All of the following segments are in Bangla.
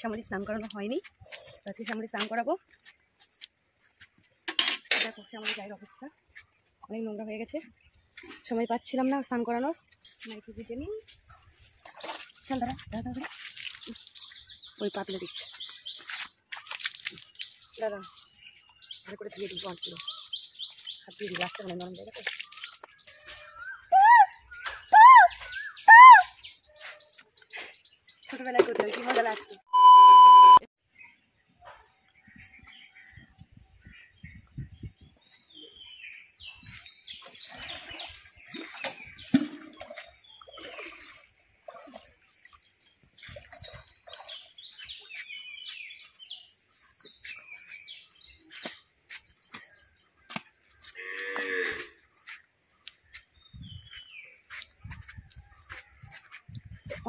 শ্যামলী স্নান করানো হয়নি, আজকে শ্যামলী স্নান করাবো। দেখো শ্যামলী গায়ের অবস্থা অনেক নোংরা হয়ে গেছে, সময় পাচ্ছিলাম না স্নান করানোর। একটু বুঝে নিই, চল দাঁড়া দাঁড়া দাঁড়া, ওই পাতলে দিচ্ছে দাদা, ভালো করে ধুয়ে দিব, অল্প হাত দিয়ে দিই, রাস্তা মানে নরম জায়গা তো। ছোটবেলায় করতে হবে, কি মজা লাগছে।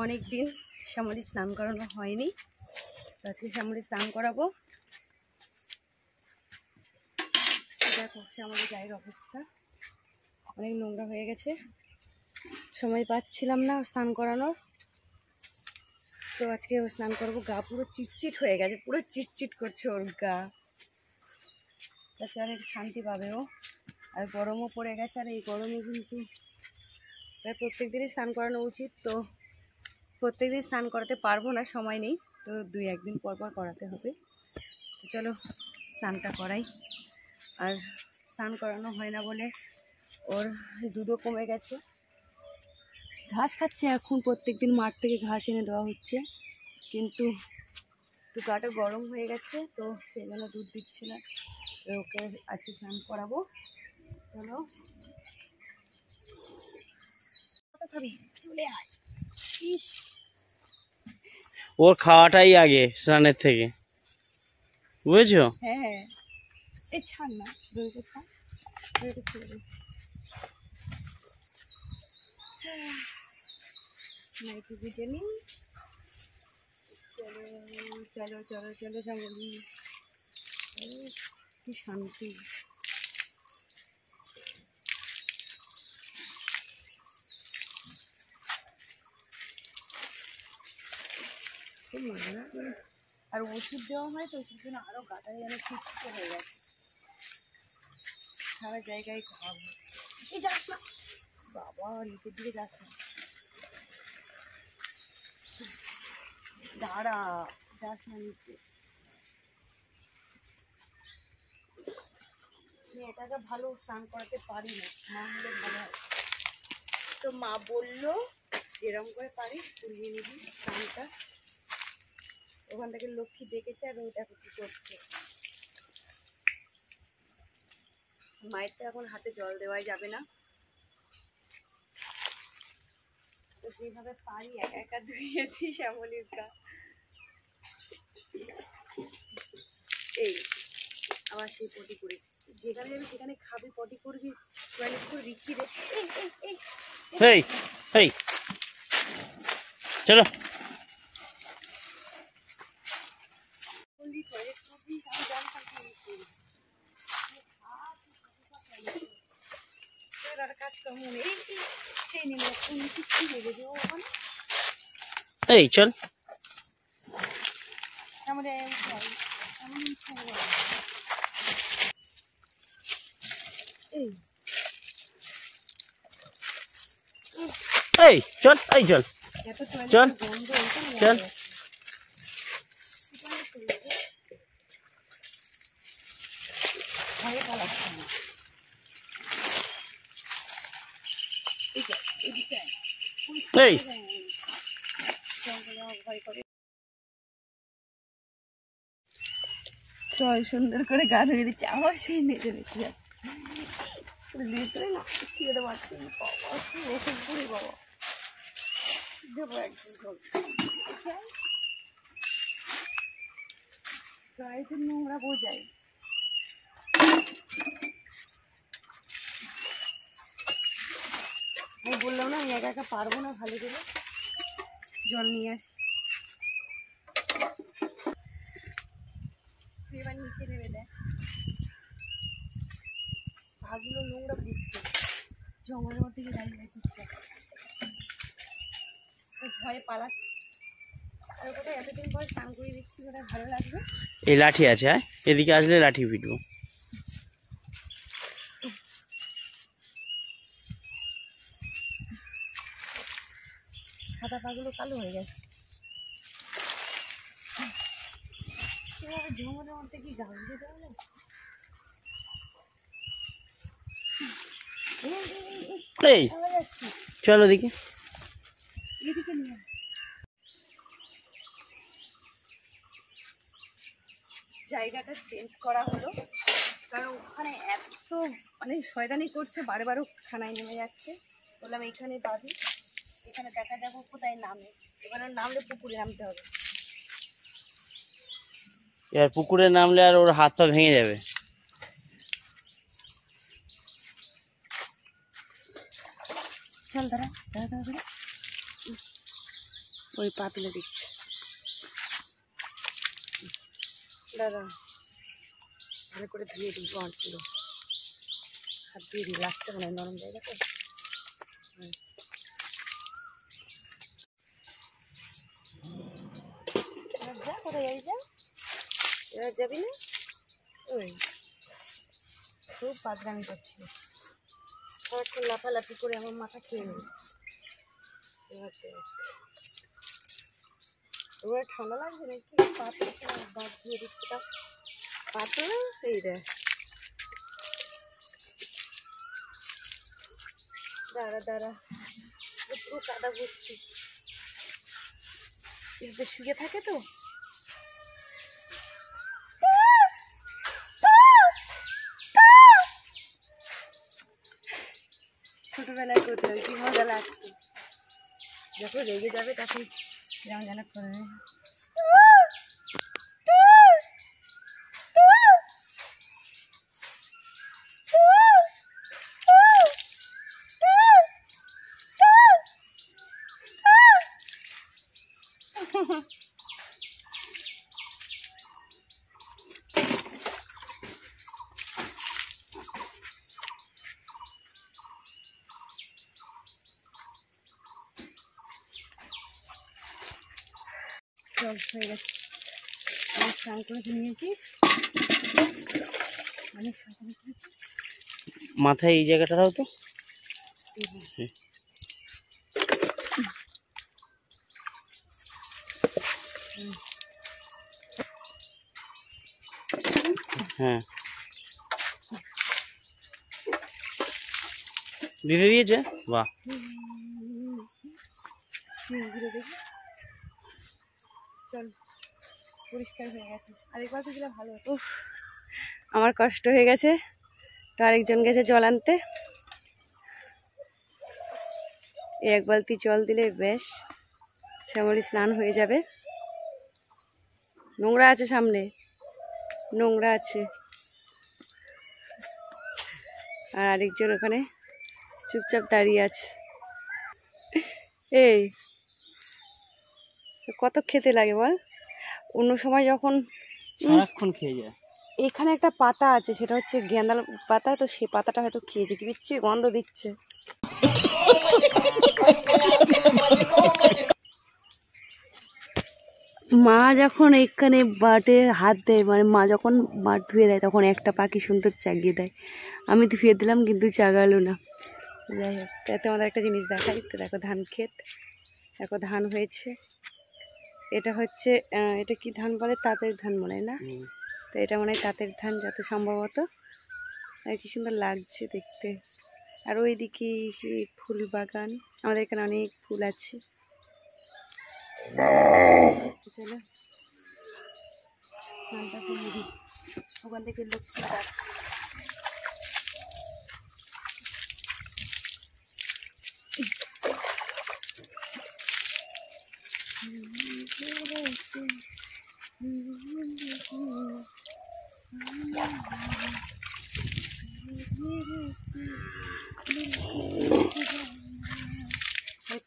অনেক দিন শ্যামলী স্নান করানো হয়নি, আজকে শ্যামলী স্নান করাবো। দেখো শ্যামলী গায়ের অবস্থা অনেক নোংরা হয়ে গেছে, সময় পাচ্ছিলাম না স্নান করানোর, তো আজকে স্নান করবো। গা পুরো চিটচিট হয়ে গেছে, পুরো চিটচিট করছে ওর গা, আজকে অনেক শান্তি পাবে ও। আর গরমও পড়ে গেছে, আর এই গরমে কিন্তু প্রত্যেক দিনই স্নান করানো উচিত, তো প্রত্যেক দিন স্নান করাতে পারবো না, সময় নেই, তো 2-1 দিন পর পর করাতে হবে। চলো স্নানটা করাই। আর স্নান করানো হয় না বলে ওর দুধও কমে গেছে, ঘাস খাচ্ছে এখন, প্রত্যেক দিন মাঠ থেকে ঘাস এনে দেওয়া হচ্ছে, কিন্তু একটু গাটা গরম হয়ে গেছে, তো সেই জন্য দুধ দিচ্ছে না। ওকে আজকে স্নান করাবো। চলো খাবি, চলে আয়। ইস, ওর খাওয়াটাই আগে স্নানের থেকে, বুঝেছো? হ্যাঁ হ্যাঁ, এই ছাড় না, দড়িটা ছাড়, দড়িটা ছেড়ে দে। না একটু বুঝে নিই, চলো চলো চলো চলো শ্যামলী, কি শান্তি। আর ওষুধ দেওয়া হয় তো, ওষুধ জন্য আরো গাটাই যেন ঠিকঠাক হয়ে গেছে, সারা জায়গায় ঘাম। এই যাস না বাবা, নিচের দিকে যাস না, দাঁড়া, যাস না নিচে। এটাকে ভালো স্নান করাতে পারি না, মা হলে ভালো হয়, তো মা বললো যেরকম করে পারি করিয়ে নিবি স্নানটা। ওখান থেকে লক্ষ্মী ডেকেছে, আর ওইটা কি করছে, মায়ের তো এখন হাতে জল দেওয়াই যাবে না, তো যেভাবে পারি একা একা ধুয়ে দিই শ্যামলীর গা। এই আবার সেই পটি করেছি, যেখানে যাবি সেখানে খাবি, পটি করবি, টয়লেট করবি, কি রে। এই এই চলো, টয়লেট করছিস, আমি জানি টয়লেট করবি, আর কাজকর্ম নেই, সেই নিয়ে কি লেগেছে ও ওখানে। এই চল, আমাদের এই চল, এই চল চল চল, এই চল সুন্দর করে গা ধুয়ে দিচ্ছে, আবার সেই নেচে নেচে যাচ্ছে, ভিতরে না ছেড়ে পারছি বাবা, কি ওষুধ করি বাবা, দেবো একদিন গাড়িতে নোংরা বোঝাই। আমি বললাম না আমি একা একা পারবো না, ভালো করে জল নিয়ে আসি। এবার নিচে নেমে দেয়, পাগুলো নোংরা ঘুরছে, জঙ্গলের মধ্যে গিয়ে দাঁড়িয়ে চুপচাপ, ভয়ে পালাচ্ছি। আর কোথায় এতদিন পর স্নান করে দিচ্ছি, কোথায় ভালো লাগবে। এই লাঠি আছে, হ্যাঁ এদিকে আসলে লাঠি পিটবো। সাদা পাগুলো কালো হয়ে গেছে। কিভাবে ঝুমুরের মধ্যে কি গাছ যেতে হবে? এই চলো দিকে। এদিকে নিয়ে জায়গাটা চেঞ্জ করা হলো, কারণ ওখানে এত মানে শয়তানি করছে, বারে বারে খানায় নেমে যাচ্ছে। বললাম এইখানে বাঁধি, এখানে দেখা যাবো কোথায় নামে। এবার নামলে পুকুরে নামতে হবে। এবার পুকুরে নামলে আর ওর হাত পা ভেঙে যাবে। চল দাঁড়া দাঁড়া দাঁড়া দাঁড়া, ওই পা তুলে দিচ্ছে। দাদা ভালো করে ধুয়ে দিই, আঁটগুলো হাত দিয়ে দিই, লাগছে মনে হয় নরম জায়গা তো। এবার যা, কোথায় যাবি যা, এবার যাবি না? ওই খুব পাগলামি করছিল, সারাক্ষণ লাফালাফি করে আমার মাথা খেয়ে নেবে। এবার ঠান্ডা লাগছে নাকি? পাথর বাদ দিয়ে দিচ্ছি, তা পাথর এই দেখ। দাঁড়া দাঁড়া, পুরো কাদা ভর্তি, এতে শুয়ে থাকে তো। ছোটবেলায় করতাম, কি মজা লাগতো। যখন রেগে যাবে তখন যেমন যেন করে। চল হয়ে গেছে, অনেক স্নান করে নিয়েছিস, অনেক সকালে করেছিস। মাথায় এই জায়গাটা দাও তো। হ্যাঁ দিতে দিয়েছে, বাহ। চল পরিষ্কার হয়ে গেছে, আরেকবার তো দিলে ভালো হতো। আমার কষ্ট হয়ে গেছে, তো আরেকজন গেছে জল আনতে। এক বালতি জল দিলে বেশ শ্যামলী স্নান হয়ে যাবে। নোংরা আছে সামনে, নোংরা আছে। আর আরেকজন ওখানে চুপচাপ দাঁড়িয়ে আছে। এই কত খেতে লাগে বল, অন্য সময় যখন সারাক্ষণ খেয়ে যায়। এখানে একটা পাতা আছে, সেটা হচ্ছে গেঁদাল পাতা, তো সে পাতাটা হয়তো খেয়েছে, কি বিচ্ছিরি গন্ধ দিচ্ছে। মা যখন এখানে বাটে হাত দেয়, মানে মা যখন বাট ধুয়ে দেয়, তখন একটা পাখি সুন্দর চাগিয়ে দেয়। আমি ধুয়ে দিলাম কিন্তু চাগালো না। যাই হোক, তাতে আমাদের একটা জিনিস দেখাই তো, দেখো ধান ক্ষেত, দেখো ধান হয়েছে। এটা হচ্ছে এটা কি ধান বলে, তাঁতের ধান মনে হয় না? তো এটা মনে হয় তাঁতের ধান যত সম্ভবত। আর কি সুন্দর লাগছে দেখতে। আর ওইদিকে সেই ফুল বাগান, আমাদের এখানে অনেক ফুল আছে। চলো ওখান থেকে লক্ষ্মী যাচ্ছে।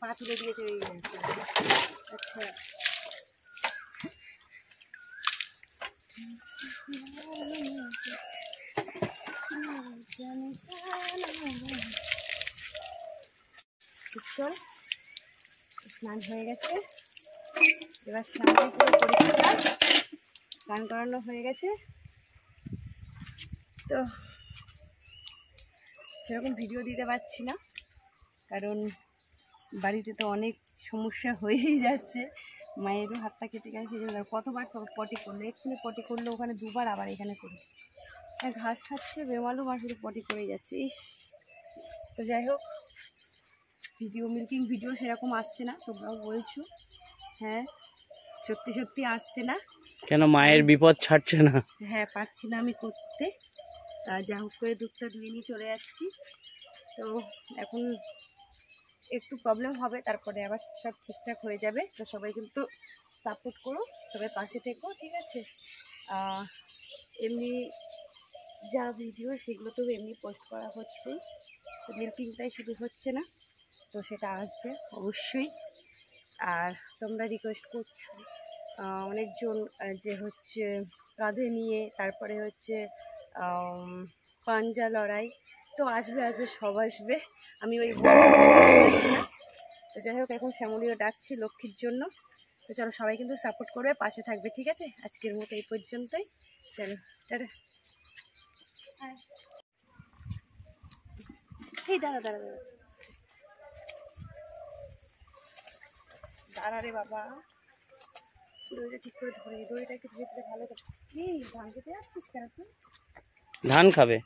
পা তুলে দিয়েছে। আচ্ছা চল, স্নান হয়ে গেছে, এবার শ্যামলি পুরো পরিষ্কার, স্নান করানো হয়ে গেছে। তো সেরকম ভিডিও দিতে পারছি না, কারণ বাড়িতে তো অনেক সমস্যা হয়েই যাচ্ছে। মায়েরও হাতটা কেটে গেছে, সেই জন্য কতবার পটি করলো, এক্ষুনি পটি করলো ওখানে দুবার, আবার এখানে করেছে। আর ঘাস খাচ্ছে বেমালুম, আর শুধু পটি করেই যাচ্ছে। ইস, তো যাই হোক, ভিডিও মিল্কিং ভিডিও সেরকম আসছে না, তোমরাও বলছো। হ্যাঁ, সত্যি সত্যি আসছে না। কেন মায়ের বিপদ ছাড়ছে না? হ্যাঁ, পারছি না আমি করতে। যা হোক করে দুধটা ধুয়ে নিয়ে চলে যাচ্ছি। তো এখন একটু প্রবলেম হবে, তারপরে আবার সব ঠিকঠাক হয়ে যাবে। তো সবাই কিন্তু সাপোর্ট করো, সবাই পাশে থেকো, ঠিক আছে? এমনি যা ভিডিও সেগুলো তো এমনি পোস্ট করা হচ্ছে, তো মিল্কিংটাই শুধু হচ্ছে না, তো সেটা আসবে অবশ্যই। আর তোমরা রিকোয়েস্ট করছো অনেকজন যে হচ্ছে কাঁধে নিয়ে, তারপরে হচ্ছে পাঞ্জা লড়াই, তো আসবে আসবে, সব আসবে। আমি ওই বলছি না। তো যাই হোক, এখন শ্যামলীও ডাকছি লক্ষ্মীর জন্য। তো চলো, সবাই কিন্তু সাপোর্ট করবে, পাশে থাকবে, ঠিক আছে? আজকের মতো এই পর্যন্তই, চলো টাটা। এই দাঁড়া দাঁড়া দাঁড়া দাঁড়া রে বাবা, দড়িটা ঠিক করে ধরে, দড়িটা একটু ধরে দিলে ভালো তো। এই ধান খেতে যাচ্ছিস কেন তুই? ধান খাবে।